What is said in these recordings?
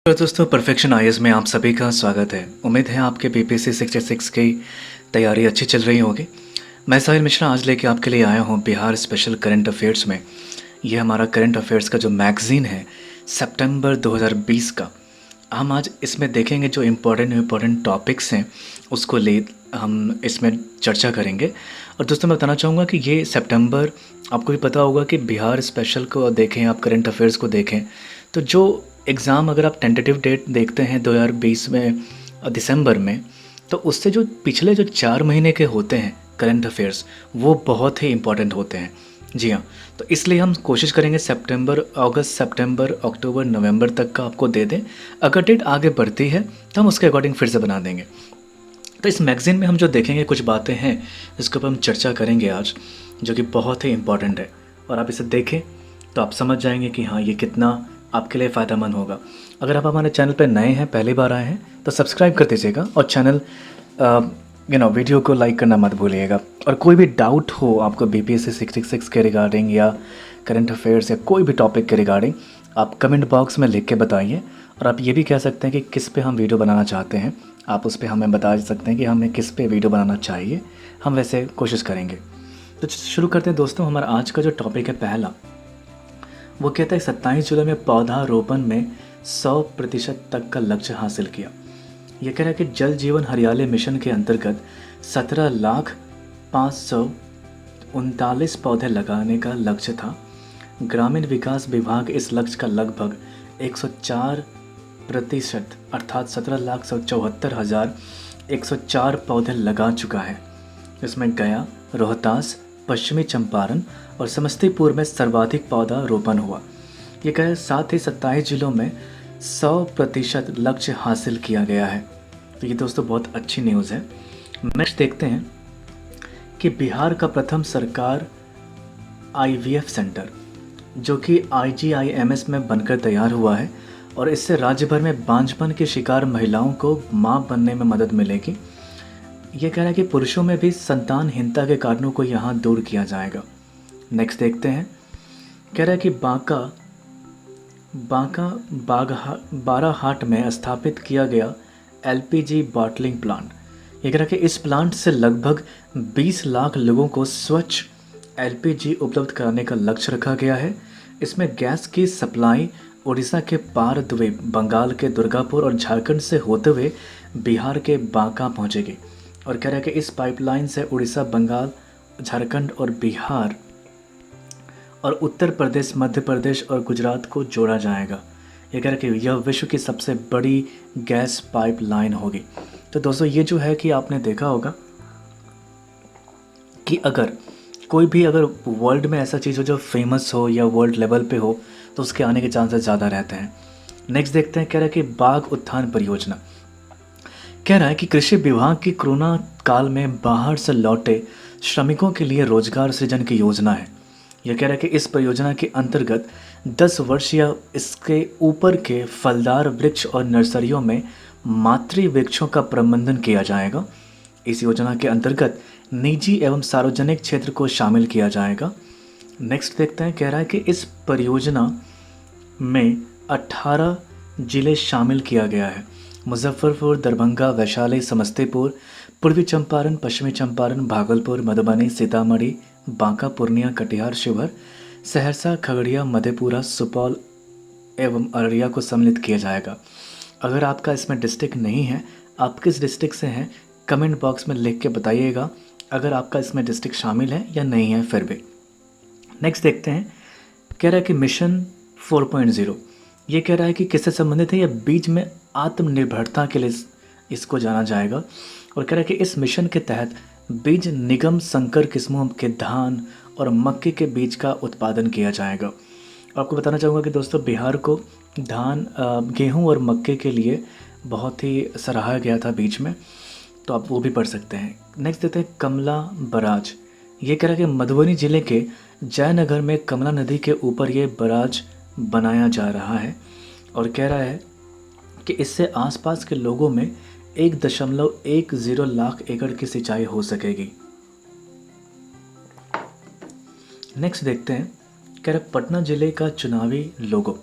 तो दोस्तों perfection IAS में आप सभी का स्वागत है। उम्मीद है आपके बीपीएससी 66 की तैयारी अच्छी चल रही होगी। मैं साहिल मिश्रा आज लेके आपके लिए आया हूँ बिहार स्पेशल करंट अफेयर्स में। ये हमारा करंट अफेयर्स का जो मैगज़ीन है सितंबर 2020 का। हम आज इसमें देखेंगे जो इम्पोर्टेंट टॉपिक्स हैं उसको ले हम इसमें चर्चा करेंगे। और दोस्तों मैं बताना चाहूँगा कि ये सितंबर, आपको भी पता होगा कि बिहार स्पेशल को देखें, आप करंट अफेयर्स को देखें तो जो एग्ज़ाम, अगर आप टेंटेटिव डेट देखते हैं 2020 में दिसंबर में, तो उससे जो पिछले जो 4 महीने के होते हैं करंट अफेयर्स वो बहुत ही इम्पोर्टेंट होते हैं। जी हाँ, तो इसलिए हम कोशिश करेंगे अगस्त सितंबर अक्टूबर नवंबर तक का आपको दे दें। अगर डेट आगे बढ़ती है तो हम उसके अकॉर्डिंग फिर से बना देंगे। तो इस मैगज़ीन में हम जो देखेंगे कुछ बातें हैं जिसके ऊपर हम चर्चा करेंगे आज, जो कि बहुत ही इम्पॉर्टेंट है। और आप इसे देखें तो आप समझ जाएंगे कि हाँ ये कितना आपके लिए फ़ायदेमंद होगा। अगर आप हमारे चैनल पर नए हैं, पहली बार आए हैं, तो सब्सक्राइब कर दीजिएगा और चैनल वीडियो को लाइक करना मत भूलिएगा। और कोई भी डाउट हो आपको बीपीएससी 66 के रिगार्डिंग या करंट अफेयर्स या कोई भी टॉपिक के रिगार्डिंग, आप कमेंट बॉक्स में लिख के बताइए। और आप ये भी कह सकते हैं कि किस पे हम वीडियो बनाना चाहते हैं, आप उस पर हमें बता सकते हैं कि हमें किस पे वीडियो बनाना चाहिए, हम वैसे कोशिश करेंगे। तो शुरू करते हैं दोस्तों। हमारा आज का जो टॉपिक है पहला, वो कहता है 27 जुलाई में पौधारोपण में 100% तक का लक्ष्य हासिल किया। यह कह रहा है कि जल जीवन हरियाली मिशन के अंतर्गत 17,539 पौधे लगाने का लक्ष्य था। ग्रामीण विकास विभाग इस लक्ष्य का लगभग 104% अर्थात 17,74,104 पौधे लगा चुका है। इसमें गया, रोहतास, पश्चिमी चंपारण और समस्तीपुर में सर्वाधिक पौधा रोपण हुआ। ये कहे साथ ही 27 जिलों में 100% लक्ष्य हासिल किया गया है। तो ये दोस्तों बहुत अच्छी न्यूज़ है। नेक्स्ट देखते हैं कि बिहार का प्रथम सरकार आईवीएफ सेंटर, जो कि आईजीआईएमएस में बनकर तैयार हुआ है, और इससे राज्य भर में बांझपन के शिकार महिलाओं को मां बनने में मदद मिलेगी। ये कह रहा है कि पुरुषों में भी संतानहीनता के कारणों को यहाँ दूर किया जाएगा। नेक्स्ट देखते हैं, कह रहा है कि बाराहाट में स्थापित किया गया एलपीजी बॉटलिंग प्लांट। ये कह रहा है कि इस प्लांट से लगभग 20 लाख लोगों को स्वच्छ एलपीजी उपलब्ध कराने का लक्ष्य रखा गया है। इसमें गैस की सप्लाई उड़ीसा के पारद्वीप, बंगाल के दुर्गापुर और झारखंड से होते हुए बिहार के बांका पहुंचेगी। और कह रहा है कि इस पाइपलाइन से उड़ीसा, बंगाल, झारखंड और बिहार और उत्तर प्रदेश, मध्य प्रदेश और गुजरात को जोड़ा जाएगा। ये कह रहा है कि यह विश्व की सबसे बड़ी गैस पाइपलाइन होगी। तो दोस्तों ये जो है कि आपने देखा होगा कि अगर वर्ल्ड में ऐसा चीज़ हो जो फेमस हो या वर्ल्ड लेवल पे हो तो उसके आने के चांसेस ज़्यादा रहते हैं। नेक्स्ट देखते हैं, कह रहा है कि बाघ उत्थान परियोजना। कह रहा है कि कृषि विभाग की कोरोना काल में बाहर से लौटे श्रमिकों के लिए रोजगार सृजन की योजना है। यह कह रहा है कि इस परियोजना के अंतर्गत 10 वर्ष या इसके ऊपर के फलदार वृक्ष और नर्सरियों में मातृ वृक्षों का प्रबंधन किया जाएगा। इस योजना के अंतर्गत निजी एवं सार्वजनिक क्षेत्र को शामिल किया जाएगा। नेक्स्ट देखते हैं, कह रहा है कि इस परियोजना में 18 जिले शामिल किया गया है। मुजफ्फरपुर, दरभंगा, वैशाली, समस्तीपुर, पूर्वी चंपारण, पश्चिमी चंपारण, भागलपुर, मधुबनी, सीतामढ़ी, बांका, पूर्णिया, कटिहार, शिवहर, सहरसा, खगड़िया, मधेपुरा, सुपौल एवं अररिया को सम्मिलित किया जाएगा। अगर आपका इसमें डिस्ट्रिक्ट नहीं है, आप किस डिस्ट्रिक्ट से हैं, कमेंट बॉक्स में लिख के बताइएगा अगर आपका इसमें डिस्ट्रिक्ट शामिल है या नहीं है फिर भी। नेक्स्ट देखते हैं, कह रहा है कि मिशन 4.0। ये कह रहा है कि किससे संबंधित है, या बीज में आत्मनिर्भरता के लिए इसको जाना जाएगा। और कह रहा है कि इस मिशन के तहत बीज निगम संकर किस्मों के धान और मक्के के बीज का उत्पादन किया जाएगा। आपको बताना चाहूँगा कि दोस्तों बिहार को धान, गेहूं और मक्के के लिए बहुत ही सराहा गया था बीच में, तो आप वो भी पढ़ सकते हैं। नेक्स्ट देते हैं कमला बराज। ये कह रहा है कि मधुबनी जिले के जयनगर में कमला नदी के ऊपर ये बराज बनाया जा रहा है। और कह रहा है कि इससे आसपास के लोगों में 1.10 लाख एकड़ की सिंचाई हो सकेगी। नेक्स्ट देखते हैं, कह रहे पटना जिले का चुनावी लोगो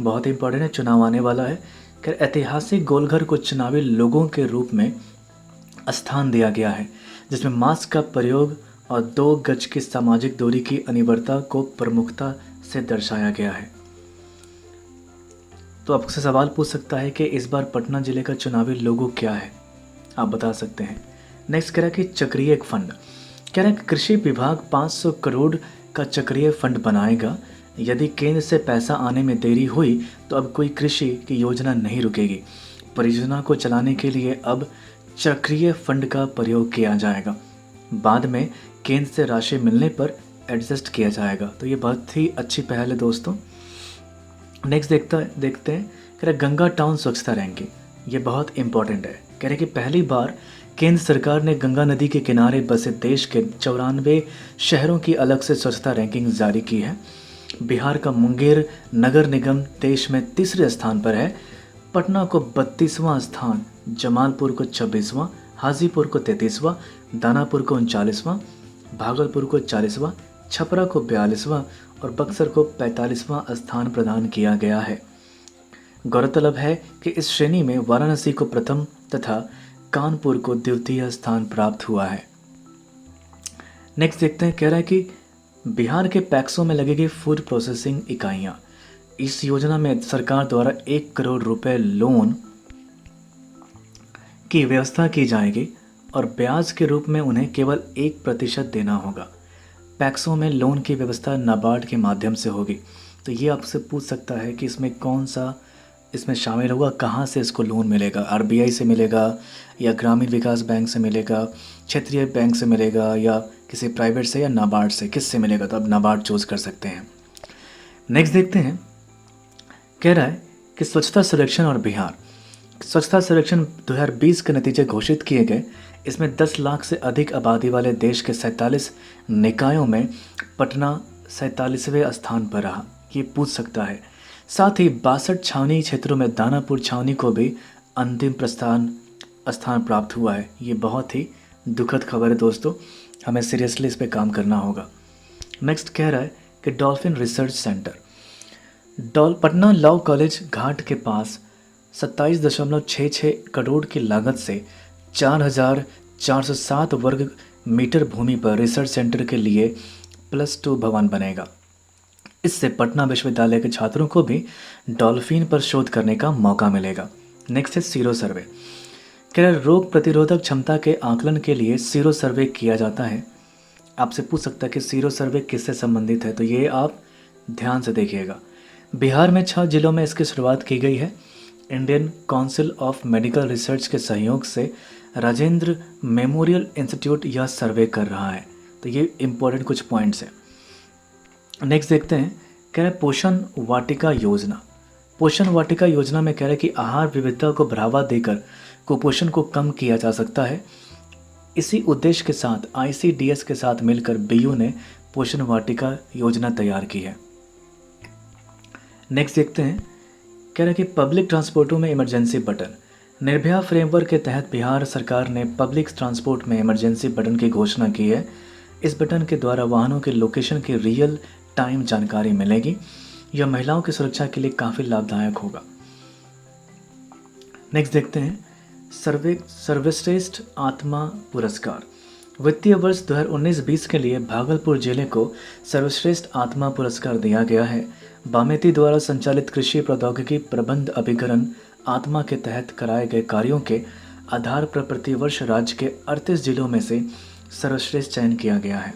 बहुत इंपॉर्टेंट है, चुनाव आने वाला है। कि ऐतिहासिक गोलघर को चुनावी लोगों के रूप में स्थान दिया गया है, जिसमें मास्क का प्रयोग और 2 गज की सामाजिक दूरी की अनिवार्यता को प्रमुखता से दर्शाया गया है। तो आपसे सवाल पूछ सकता है कि इस बार पटना जिले का चुनावी लोगो क्या है, आप बता सकते हैं। नेक्स्ट कह रहा है कि चक्रीय फंड, कह रहा है कि कृषि विभाग 500 करोड़ का चक्रीय फंड बनाएगा। यदि केंद्र से पैसा आने में देरी हुई तो अब कोई कृषि की योजना नहीं रुकेगी। परियोजना को चलाने के लिए अब चक्रीय फंड का प्रयोग किया जाएगा। बाद में केंद्र से राशि मिलने पर एडजस्ट किया जाएगा। तो ये बहुत ही अच्छी पहल है दोस्तों। नेक्स्ट देखते हैं कह रहे गंगा टाउन स्वच्छता रैंकिंग, ये बहुत इंपॉर्टेंट है। कह रहे कि पहली बार केंद्र सरकार ने गंगा नदी के किनारे बसे देश के 94 शहरों की अलग से स्वच्छता रैंकिंग जारी की है। बिहार का मुंगेर नगर निगम देश में 3रे स्थान पर है। पटना को 32वां स्थान, जमालपुर को 26वां, हाजीपुर को 33वां, दानापुर को 39वां, भागलपुर को 40वां, छपरा को 42वां और बक्सर को 45वां स्थान प्रदान किया गया है। गौरतलब है कि इस श्रेणी में वाराणसी को प्रथम तथा कानपुर को द्वितीय स्थान प्राप्त हुआ है। नेक्स्ट देखते हैं, कह रहा है कि बिहार के पैक्सों में लगेगी फूड प्रोसेसिंग इकाइयाँ। इस योजना में सरकार द्वारा 1 करोड़ रुपए लोन की व्यवस्था की जाएगी और ब्याज के रूप में उन्हें केवल 1% देना होगा। पैक्सों में लोन की व्यवस्था नाबार्ड के माध्यम से होगी। तो ये आपसे पूछ सकता है कि इसमें कौन सा इसमें शामिल होगा, कहाँ से इसको लोन मिलेगा, आरबीआई से मिलेगा या ग्रामीण विकास बैंक से मिलेगा, क्षेत्रीय बैंक से मिलेगा या किसी प्राइवेट से या नाबार्ड से, किससे मिलेगा। तो अब नाबार्ड चूज़ कर सकते हैं। नेक्स्ट देखते हैं, कह रहा है कि स्वच्छता सर्वेक्षण और बिहार। स्वच्छता सर्वेक्षण 2020 के नतीजे घोषित किए गए। इसमें 10 लाख से अधिक आबादी वाले देश के 47 निकायों में पटना 47वें स्थान पर रहा, ये पूछ सकता है। साथ ही 62 छावनी क्षेत्रों में दानापुर छावनी को भी अंतिम स्थान प्राप्त हुआ है। ये बहुत ही दुखद खबर है दोस्तों, हमें सीरियसली इस पे काम करना होगा। नेक्स्ट कह रहा है कि dolphin research centre, Patna law college घाट के पास 27.66 करोड़ की लागत से 4,407 वर्ग मीटर भूमि पर रिसर्च सेंटर के लिए +2 भवन बनेगा। इससे पटना विश्वविद्यालय के छात्रों को भी डॉल्फिन पर शोध करने का मौका मिलेगा। नेक्स्ट है सीरो सर्वे, कह रहे रोग प्रतिरोधक क्षमता के आकलन के लिए सीरो सर्वे किया जाता है। आपसे पूछ सकता है कि सीरो सर्वे किससे संबंधित है, तो ये आप ध्यान से देखिएगा। बिहार में 6 जिलों में इसकी शुरुआत की गई है। Indian council of medical research के सहयोग से राजेंद्र मेमोरियल इंस्टीट्यूट यह सर्वे कर रहा है। तो ये इम्पोर्टेंट कुछ पॉइंट्स हैं। नेक्स्ट देखते हैं, कह रहे पोषण वाटिका योजना। पोषण वाटिका योजना में कह रहे कि आहार विविधता को बढ़ावा देकर कुपोषण को कम किया जा सकता है। इसी उद्देश्य के साथ ICDS के साथ मिलकर BU ने पोषण वाटिका योजना तैयार की है। नेक्स्ट देखते हैं, कह रहे कि पब्लिक ट्रांसपोर्टों में इमरजेंसी बटन। निर्भया फ्रेमवर्क के तहत बिहार सरकार ने पब्लिक ट्रांसपोर्ट में इमरजेंसी बटन की घोषणा की है। इस बटन के द्वारा वाहनों के लोकेशन की रियल टाइम जानकारी मिलेगी। यह महिलाओं की सुरक्षा के लिए काफ़ी लाभदायक होगा। नेक्स्ट देखते हैं, सर्वश्रेष्ठ आत्मा पुरस्कार। वित्तीय वर्ष 2019-20 के लिए भागलपुर जिले को सर्वश्रेष्ठ आत्मा पुरस्कार दिया गया है। बामेती द्वारा संचालित कृषि प्रौद्योगिकी प्रबंध अभिकरण आत्मा के तहत कराए गए कार्यों के आधार पर प्रतिवर्ष राज्य के 38 जिलों में से सर्वश्रेष्ठ चयन किया गया है।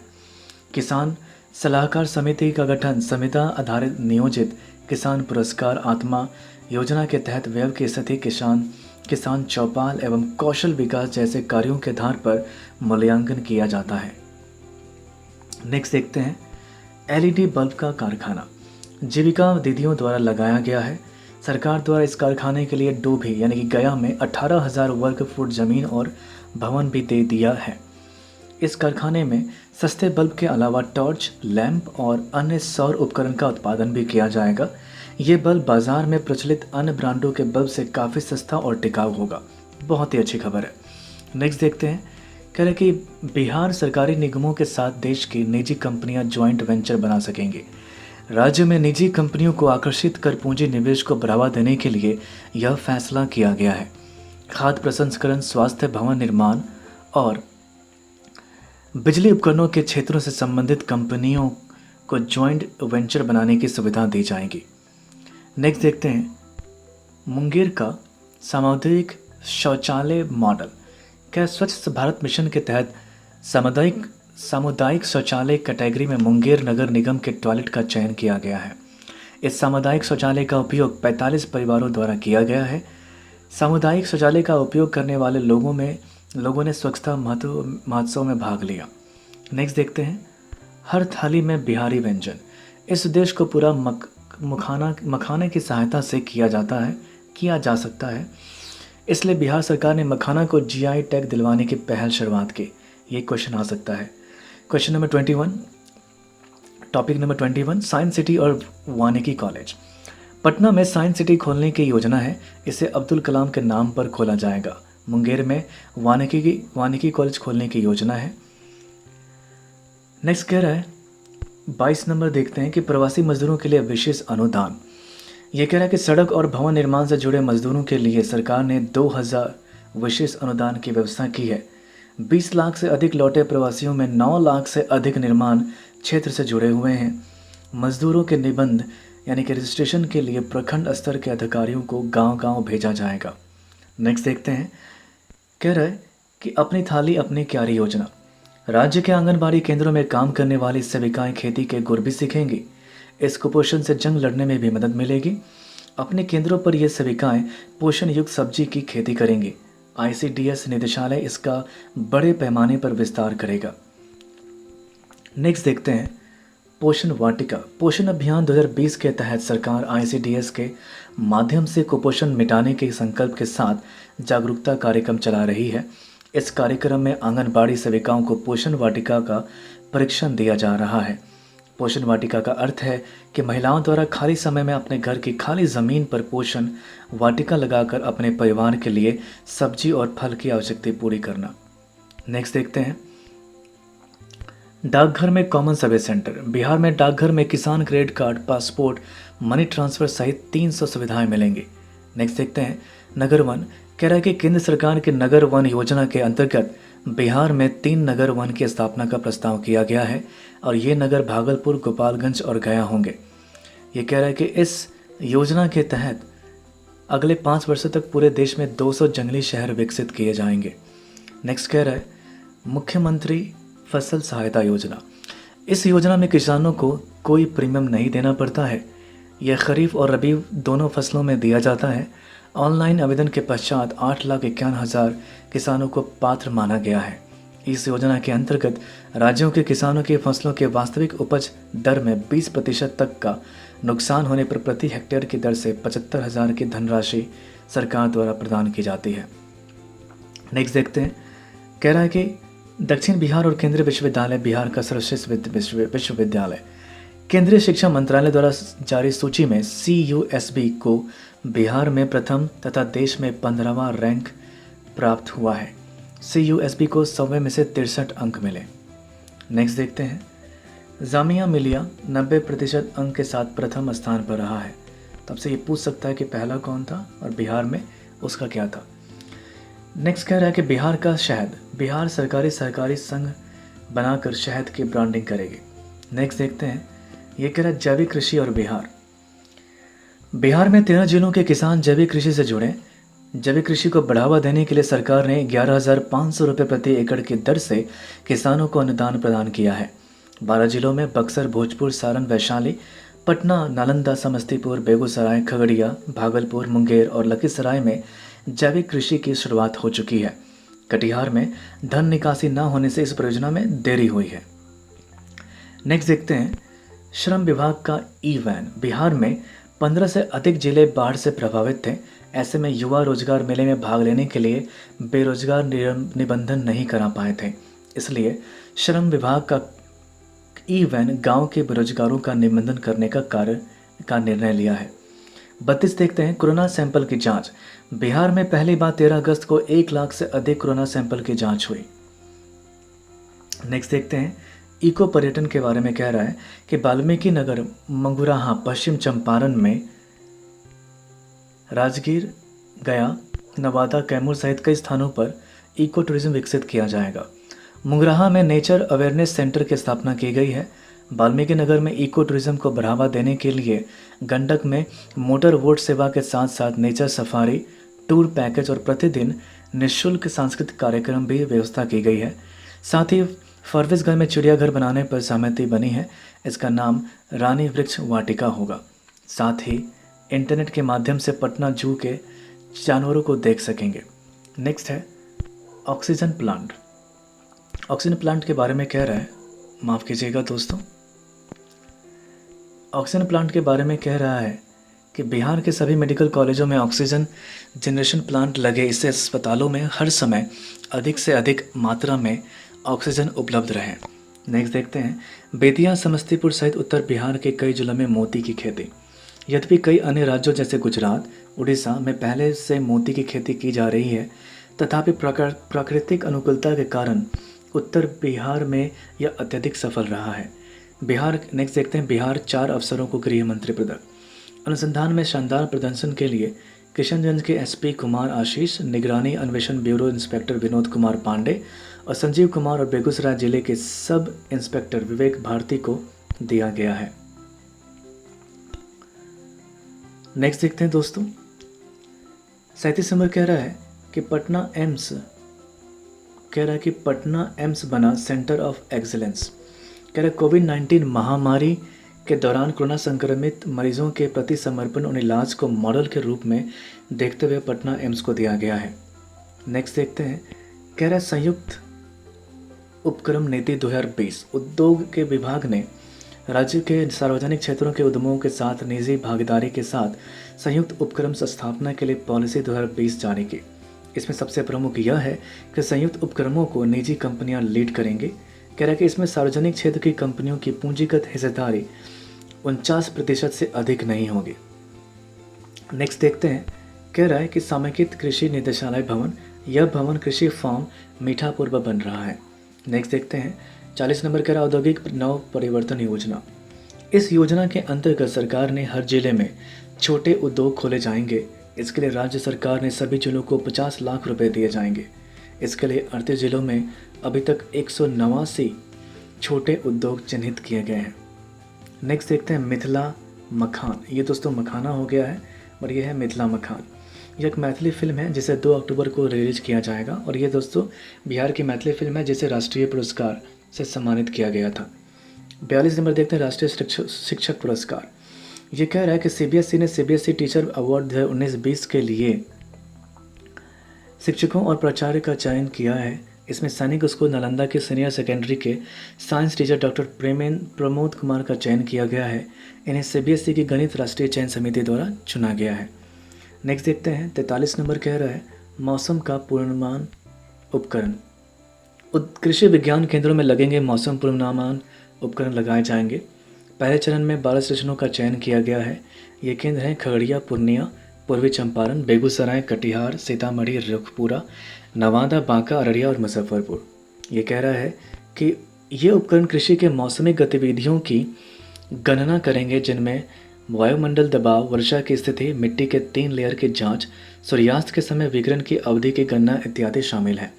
किसान सलाहकार समिति का गठन संविदा आधारित नियोजित किसान पुरस्कार आत्मा योजना के तहत व्यय की स्थिति किसान चौपाल एवं कौशल विकास जैसे कार्यों के आधार पर मूल्यांकन किया जाता है। नेक्स्ट देखते हैं, LED बल्ब का कारखाना जीविका दीदियों द्वारा लगाया गया है। सरकार द्वारा इस कारखाने के लिए डोभी यानी कि गया में 18,000 वर्ग फुट जमीन और भवन भी दे दिया है। इस कारखाने में सस्ते बल्ब के अलावा टॉर्च, लैंप और अन्य सौर उपकरण का उत्पादन भी किया जाएगा। ये बल्ब बाजार में प्रचलित अन्य ब्रांडों के बल्ब से काफ़ी सस्ता और टिकाऊ होगा। बहुत ही अच्छी खबर है। नेक्स्ट देखते हैं, कह रहे कि बिहार सरकारी निगमों के साथ देश की निजी कंपनियां ज्वाइंट वेंचर बना सकेंगी। राज्य में निजी कंपनियों को आकर्षित कर पूंजी निवेश को बढ़ावा देने के लिए यह फैसला किया गया है। खाद्य प्रसंस्करण, स्वास्थ्य, भवन निर्माण और बिजली उपकरणों के क्षेत्रों से संबंधित कंपनियों को जॉइंट वेंचर बनाने की सुविधा दी जाएगी। नेक्स्ट देखते हैं मुंगेर का सामुदायिक शौचालय मॉडल। क्या स्वच्छ भारत मिशन के तहत सामुदायिक शौचालय कैटेगरी में मुंगेर नगर निगम के टॉयलेट का चयन किया गया है। इस सामुदायिक शौचालय का उपयोग 45 परिवारों द्वारा किया गया है। सामुदायिक शौचालय का उपयोग करने वाले लोगों ने स्वच्छता महोत्सव में भाग लिया। नेक्स्ट देखते हैं हर थाली में बिहारी व्यंजन। इस उद्देश्य को पूरा मखाने की सहायता से किया जा सकता है। इसलिए बिहार सरकार ने मखाना को जीआई टैग दिलवाने की पहल शुरुआत की। ये क्वेश्चन आ सकता है। Question number 21, topic number 21, science city और वानिकी कॉलेज। पटना में साइंस सिटी खोलने की योजना है। इसे अब्दुल कलाम के नाम पर खोला जाएगा। मुंगेर में वानिकी कॉलेज खोलने की योजना है। नेक्स्ट कह रहा है 22 नंबर देखते हैं कि प्रवासी मजदूरों के लिए विशेष अनुदान। ये कह रहा है कि सड़क और भवन निर्माण से जुड़े मजदूरों के लिए सरकार ने 2000 विशेष अनुदान की व्यवस्था की है। 20 लाख से अधिक लौटे प्रवासियों में 9 लाख से अधिक निर्माण क्षेत्र से जुड़े हुए हैं। मजदूरों के निबंध यानी कि रजिस्ट्रेशन के लिए प्रखंड स्तर के अधिकारियों को गांव-गांव भेजा जाएगा। नेक्स्ट देखते हैं, कह रहा है कि अपनी थाली अपनी क्यारी योजना। राज्य के आंगनबाड़ी केंद्रों में काम करने वाली सेविकाएं खेती के गुर भी सीखेंगी। इस कुपोषण से जंग लड़ने में भी मदद मिलेगी। अपने केंद्रों पर ये सेविकाएं पोषण युक्त सब्जी की खेती करेंगी। ICDS निदेशालय इसका बड़े पैमाने पर विस्तार करेगा। नेक्स्ट देखते हैं पोषण वाटिका। पोषण अभियान 2020 के तहत सरकार ICDS के माध्यम से कुपोषण मिटाने के संकल्प के साथ जागरूकता कार्यक्रम चला रही है। इस कार्यक्रम में आंगनबाड़ी सेविकाओं को पोषण वाटिका का परीक्षण दिया जा रहा है। पोषण वाटिका का अर्थ है कि महिलाओं द्वारा खाली समय में अपने घर की खाली ज़मीन पर पोषण वाटिका लगाकर अपने परिवार के लिए सब्जी और फल की आवश्यकता पूरी करना। नेक्स्ट देखते हैं डाकघर में कॉमन सर्विस सेंटर। बिहार में डाकघर में किसान credit card, passport, money transfer सहित 300 सुविधाएं मिलेंगी। नेक्स्ट देखते हैं नगर वन। कह रहा है कि केंद्र सरकार के नगर वन योजना के अंतर्गत बिहार में 3 नगर वन की स्थापना का प्रस्ताव किया गया है और ये नगर भागलपुर, गोपालगंज और गया होंगे। ये कह रहा है कि इस योजना के तहत अगले 5 वर्षों तक पूरे देश में 200 जंगली शहर विकसित किए जाएंगे। नेक्स्ट कह रहा है मुख्यमंत्री फसल सहायता योजना। इस योजना में किसानों को कोई प्रीमियम नहीं देना पड़ता है। यह खरीफ और रबी दोनों फसलों में दिया जाता है। ऑनलाइन आवेदन के पश्चात 8,51,000 किसानों को पात्र माना गया है। इस योजना के अंतर्गत राज्यों के किसानों की फसलों के वास्तविक उपज दर में 20% तक का नुकसान होने पर प्रति हेक्टेयर की दर से 75,000 की धनराशि सरकार द्वारा प्रदान की जाती है। नेक्स्ट देखते हैं, कह रहा है कि दक्षिण बिहार और केंद्रीय विश्वविद्यालय बिहार का सर्वश्रेष्ठ विश्वविद्यालय। केंद्रीय शिक्षा मंत्रालय द्वारा जारी सूची में CUSB को बिहार में प्रथम तथा देश में 15वां रैंक प्राप्त हुआ है। CUSB को 100 में से 63 अंक मिले। नेक्स्ट देखते हैं जामिया मिलिया 90% अंक के साथ प्रथम स्थान पर रहा है। तब से ये पूछ सकता है कि पहला कौन था और बिहार में उसका क्या था। नेक्स्ट कह रहा है कि बिहार का शहद। बिहार सहकारी संघ बनाकर शहद की ब्रांडिंग करेगी। नेक्स्ट देखते हैं, ये कह रहा है जैविक कृषि और बिहार में 13 जिलों के किसान जैविक कृषि से जुड़े। जैविक कृषि को बढ़ावा देने के लिए सरकार ने 11,500 रुपये प्रति एकड़ की दर से किसानों को अनुदान प्रदान किया है। 12 जिलों में बक्सर, भोजपुर, सारण, वैशाली, पटना, नालंदा, समस्तीपुर, बेगूसराय, खगड़िया, भागलपुर, मुंगेर और लखीसराय में जैविक कृषि की शुरुआत हो चुकी है। कटिहार में धन निकासी न होने से इस परियोजना में देरी हुई है। नेक्स्ट देखते हैं श्रम विभाग का ई-वैन। बिहार में 15 से अधिक जिले बाढ़ से प्रभावित थे। ऐसे में युवा रोजगार मेले में भाग लेने के लिए बेरोजगार निबंधन नहीं करा पाए थे। इसलिए श्रम विभाग का ई-वैन गाँव के बेरोजगारों का निबंधन करने का निर्णय लिया है। 32 देखते हैं कोरोना सैंपल की जांच। बिहार में पहली बार 13 अगस्त को 1 लाख से अधिक कोरोना सैंपल की जांच हुई। नेक्स्ट देखते हैं इको पर्यटन के बारे में कह रहा है कि वाल्मीकि नगर मंगुराहा पश्चिम चंपारण में राजगीर, गया, नवादा, कैमूर सहित कई स्थानों पर इको टूरिज्म विकसित किया जाएगा। मुंगराहा में नेचर अवेयरनेस सेंटर की स्थापना की गई है। वाल्मीकि नगर में इको टूरिज्म को बढ़ावा देने के लिए गंडक में मोटर बोट सेवा के साथ साथ नेचर सफारी, टूर पैकेज और प्रतिदिन निःशुल्क सांस्कृतिक कार्यक्रम भी व्यवस्था की गई है। साथ ही फरवेसगंज में चिड़ियाघर बनाने पर सहमति बनी है। इसका नाम रानी वृक्ष वाटिका होगा। साथ ही इंटरनेट के माध्यम से पटना जू के जानवरों को देख सकेंगे। नेक्स्ट है ऑक्सीजन प्लांट। ऑक्सीजन प्लांट के बारे में कह रहा है, माफ़ कीजिएगा दोस्तों, ऑक्सीजन प्लांट के बारे में कह रहा है कि बिहार के सभी मेडिकल कॉलेजों में ऑक्सीजन जनरेशन प्लांट लगे। इससे अस्पतालों में हर समय अधिक से अधिक मात्रा में ऑक्सीजन उपलब्ध रहे। नेक्स्ट देखते हैं, बेतिया, समस्तीपुर सहित उत्तर बिहार के कई जिलों में मोती की खेती। यद्यपि कई अन्य राज्यों जैसे गुजरात, उड़ीसा में पहले से मोती की खेती की जा रही है, तथापि प्राकृतिक अनुकूलता के कारण उत्तर बिहार में यह अत्यधिक सफल रहा है। बिहार, नेक्स्ट देखते हैं, बिहार 4 अफसरों को गृह मंत्री पदक। अनुसंधान में शानदार प्रदर्शन के लिए किशनगंज के एसपी कुमार आशीष, निगरानी अन्वेषण ब्यूरो इंस्पेक्टर विनोद कुमार पांडे और संजीव कुमार और बेगूसराय जिले के सब इंस्पेक्टर विवेक भारती को दिया गया है। नेक्स्ट देखते हैं दोस्तों, 37 नंबर कह रहा है कि पटना एम्स बना सेंटर ऑफ एक्सीलेंस। कह रहा है कोविड-19 महामारी के दौरान कोरोना संक्रमित मरीजों के प्रति समर्पण और इलाज को मॉडल के रूप में देखते हुए पटना एम्स को दिया गया है। नेक्स्ट देखते हैं, कह रहा है संयुक्त उपक्रम नीति 2020। उद्योग के विभाग ने राज्य के सार्वजनिक क्षेत्रों के उद्यमों के साथ निजी भागीदारी के साथ संयुक्त उपक्रम स्थापना के लिए पॉलिसी 2020 जारी की। इसमें सबसे प्रमुख यह है कि संयुक्त उपक्रमों को निजी कंपनियां लीड करेंगे। कह रहा है कि इसमें सार्वजनिक क्षेत्र की कंपनियों की पूंजीगत हिस्सेदारी 49% से अधिक नहीं होगी। नेक्स्ट देखते हैं, कह रहा है कि समेकित कृषि निदेशालय भवन, यह भवन कृषि फार्म मीठापुर पर बन रहा है। नेक्स्ट देखते हैं, 40 नंबर कह रहा है औद्योगिक नव परिवर्तन योजना। इस योजना के अंतर्गत सरकार ने हर जिले में छोटे उद्योग खोले जाएंगे। इसके लिए राज्य सरकार ने सभी जिलों को 50 लाख रुपए दिए जाएंगे। इसके लिए 38 जिलों में अभी तक 189 छोटे उद्योग चिन्हित किए गए हैं। नेक्स्ट देखते हैं मिथिला मखान। ये दोस्तों मखाना हो गया है और ये है मिथिला मखान। यह एक मैथिली फिल्म है जिसे 2 अक्टूबर को रिलीज किया जाएगा और ये दोस्तों बिहार की मैथिली फिल्म है जिसे राष्ट्रीय पुरस्कार से सम्मानित किया गया था। 42 नंबर देखते हैं राष्ट्रीय शिक्षक पुरस्कार। ये कह रहा है कि सीबीएसई ने सीबीएसई टीचर अवार्ड 2019-20 के लिए शिक्षकों और प्राचार्य का चयन किया है। इसमें सैनिक स्कूल नालंदा के सीनियर सेकेंडरी के science teacher doctor Pramod Kumar का चयन किया गया है। इन्हें सीबीएसई की गणित राष्ट्रीय चयन समिति द्वारा चुना गया है। नेक्स्ट देखते हैं 43 नंबर कह रहा है मौसम का पूर्वानुमान उपकरण। कृषि विज्ञान केंद्रों में लगेंगे मौसम पूर्वानुमान उपकरण लगाए जाएंगे। पहले चरण में 12 स्टेशनों का चयन किया गया है। ये केंद्र हैं खगड़िया, पूर्णिया, पूर्वी चंपारण, बेगूसराय, कटिहार, सीतामढ़ी, रुखपुरा, नवादा, बांका, अररिया और मुजफ्फरपुर। ये कह रहा है कि ये उपकरण कृषि के मौसमी गतिविधियों की गणना करेंगे जिनमें वायुमंडल दबाव, वर्षा की स्थिति, मिट्टी के 3 लेयर की जांच, सूर्यास्त के समय विकिरण की अवधि की गणना इत्यादि शामिल है।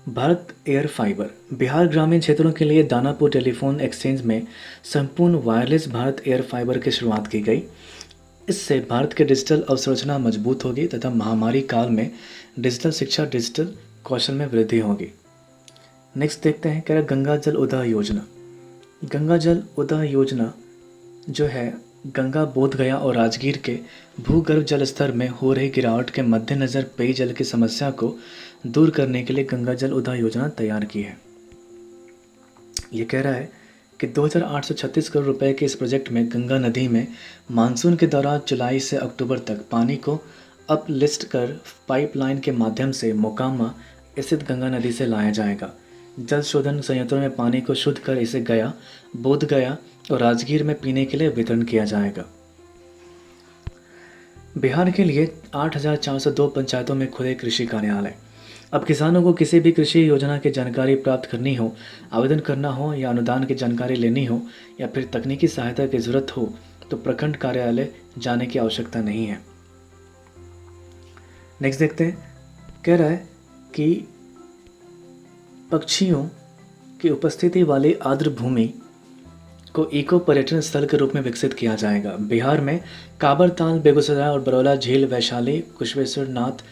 Bharat air fibre. बिहार ग्रामीण क्षेत्रों के लिए दानापुर टेलीफोन एक्सचेंज में संपूर्ण वायरलेस भारत एयर फाइबर की शुरुआत की गई। इससे भारत की डिजिटल अवसंरचना मजबूत होगी तथा महामारी काल में डिजिटल शिक्षा, डिजिटल कौशल में वृद्धि होगी। नेक्स्ट देखते हैं, कह रहा गंगा जल उदाह योजना। गंगा जल उदाह योजना जो है गंगा, बोधगया और राजगीर के भूगर्भ जल स्तर में हो रही गिरावट के मद्देनज़र पेयजल की समस्या को दूर करने के लिए गंगा जल उदाह योजना तैयार की है। ये कह रहा है कि 2836 करोड़ रुपए के इस प्रोजेक्ट में गंगा नदी में मानसून के दौरान जुलाई से अक्टूबर तक पानी को अपलिफ्ट कर पाइपलाइन के माध्यम से मोकामा स्थित गंगा नदी से लाया जाएगा। जल शोधन संयंत्रों में पानी को शुद्ध कर इसे गया, बोधगया और राजगीर में पीने के लिए वितरण किया जाएगा। बिहार के लिए 8402 पंचायतों में खुले कृषि कार्यालय। अब किसानों को किसी भी कृषि योजना की जानकारी प्राप्त करनी हो, आवेदन करना हो या अनुदान की जानकारी लेनी हो या फिर तकनीकी सहायता की ज़रूरत हो तो प्रखंड कार्यालय जाने की आवश्यकता नहीं है। नेक्स्ट देखते हैं, कह रहा है कि पक्षियों की उपस्थिति वाली आर्द्र भूमि को इको पर्यटन स्थल के रूप में विकसित किया जाएगा। बिहार में काबर ताल, बेगूसराय और बरौला झील, वैशाली, कुशवेश्वर नाथ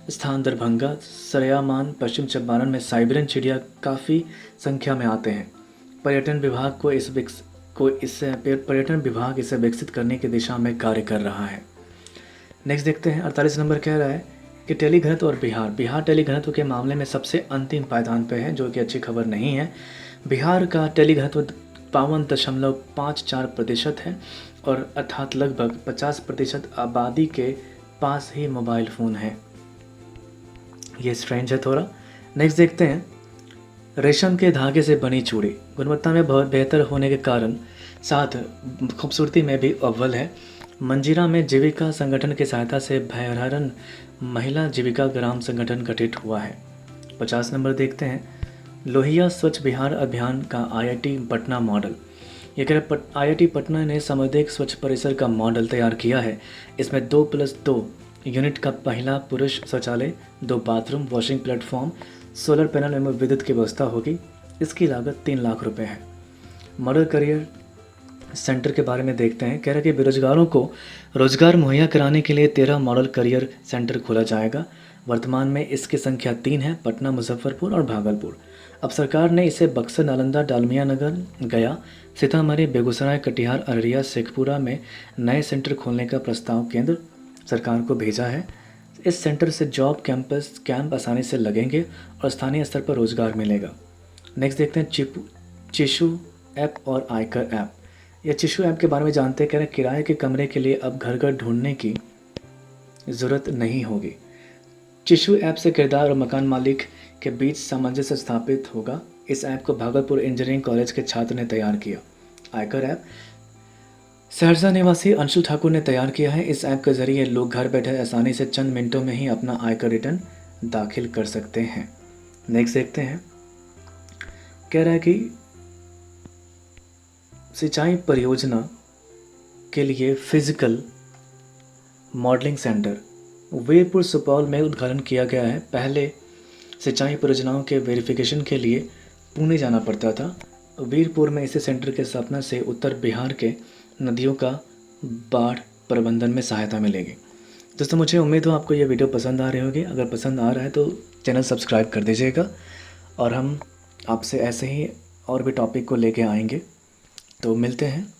स्थान, दरभंगा, सरेयामान, पश्चिम चंपारण में साइबेरियन चिड़िया काफ़ी संख्या में आते हैं। पर्यटन विभाग इसे विकसित करने की दिशा में कार्य कर रहा है। नेक्स्ट देखते हैं, 48 नंबर कह रहा है कि टेलीघनत्व और बिहार टेलीघनत्व के मामले में सबसे अंतिम पायदान पे है, जो कि अच्छी खबर नहीं है। बिहार का टेलीघनत्व 52.54% है और अर्थात लगभग 50% आबादी के पास ही मोबाइल फ़ोन है। ये स्ट्रेंज है थोड़ा। नेक्स्ट देखते हैं, रेशम के धागे से बनी चूड़ी गुणवत्ता में बहुत बेहतर होने के कारण साथ खूबसूरती में भी अव्वल है। मंजीरा में जीविका संगठन की सहायता से भैरहरन महिला जीविका ग्राम संगठन गठित हुआ है। 50 नंबर देखते हैं, लोहिया स्वच्छ बिहार अभियान का IIT पटना मॉडल। ये कह रहे IIT पटना ने सामुदायिक स्वच्छ परिसर का मॉडल तैयार किया है। इसमें 2+2 यूनिट का पहला पुरुष शौचालय, 2 bathroom, washing platform, solar panel एवं विद्युत की व्यवस्था होगी। इसकी लागत 3 लाख रुपए है। मॉडल करियर सेंटर के बारे में देखते हैं, कह रहा है कि बेरोजगारों को रोजगार मुहैया कराने के लिए 13 मॉडल करियर सेंटर खोला जाएगा। वर्तमान में इसकी संख्या 3 है, पटना, मुजफ्फरपुर और भागलपुर। अब सरकार ने इसे बक्सर, नालंदा, डालमिया नगर, गया, सीतामढ़ी, बेगूसराय, कटिहार, अररिया, शेखपुरा में नए सेंटर खोलने का प्रस्ताव केंद्र सरकार को भेजा है। इस सेंटर से जॉब कैंप आसानी से लगेंगे और स्थानीय स्तर पर रोजगार मिलेगा। नेक्स्ट देखते हैं, चिशु ऐप और आयकर ऐप। यह चिशु ऐप के बारे में जानते हैं, कह रहे हैं किराए के कमरे के लिए अब घर घर ढूंढने की ज़रूरत नहीं होगी। चिशु ऐप से किराएदार और मकान मालिक के बीच सामंजस्य स्थापित होगा। इस ऐप को भागलपुर इंजीनियरिंग कॉलेज के छात्र ने तैयार किया। आयकर ऐप सहरसा निवासी अंशु ठाकुर ने तैयार किया है। इस ऐप के जरिए लोग घर बैठे आसानी से चंद मिनटों में ही अपना आयकर रिटर्न दाखिल कर सकते हैं। नेक्स्ट देखते हैं, कह रहा है कि सिंचाई परियोजना के लिए physical modelling centre Virpur Supaul में उद्घाटन किया गया है। पहले सिंचाई परियोजनाओं के वेरिफिकेशन के लिए पुणे जाना पड़ता था। वीरपुर में इस सेंटर के स्थापना से उत्तर बिहार के नदियों का बाढ़ प्रबंधन में सहायता मिलेगी। दोस्तों, मुझे उम्मीद हो आपको ये वीडियो पसंद आ रही होगी। अगर पसंद आ रहा है तो चैनल सब्सक्राइब कर दीजिएगा और हम आपसे ऐसे ही और भी टॉपिक को लेके आएंगे। तो मिलते हैं।